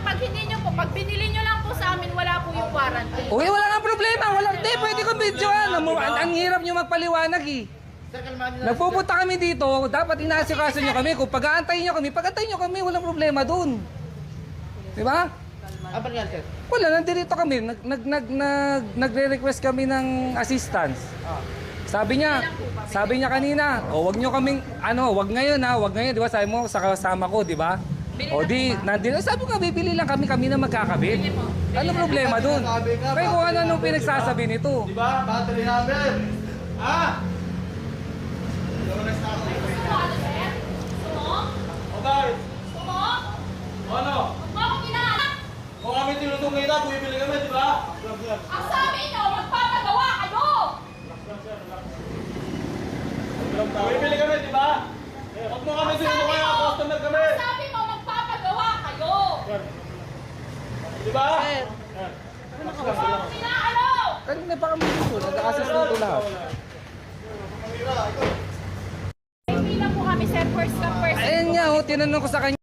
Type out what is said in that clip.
Pag hindi nyo po, pag binili nyo lang po sa amin, wala po yung warranty. Uy, wala nga problema. Wala, di, pwede kong videoan. Ang hirap nyo magpaliwanag eh. Nagpupunta kami dito, dapat inaasikaso nyo kami. Kung pag-aantayin nyo kami, pag-aantayin nyo kami, walang problema dun. Di ba? Apa yan, sir? Wala, nandito kami. Nagre-request kami ng assistance. Sabi niya kanina, wag nyo kaming, wag ngayon ha, wag ngayon, di ba? Sabi mo, sa kasama ko, di ba? O di, nandito, sabi ko, bibili lang kami na magkakabit. Ano problema dun? Kaya kung ano pinagsasabi nito. Di ba? Battery namin. Okay. Ano? Kung kami tinutungin na, bumibili kami, di ba? Ang sabi nyo, magpapagawa kayo! Bumibili kami, di ba? Huwag mo kami tinutungin na, customer kami. Ang sabi mo, magpapagawa kayo! Di ba? Sinaano! Kanina pa kami dito, nag-assist dito lahat. Hindi na po kami, sir, first come, first Ayan nga, tinanong ko sa kanya.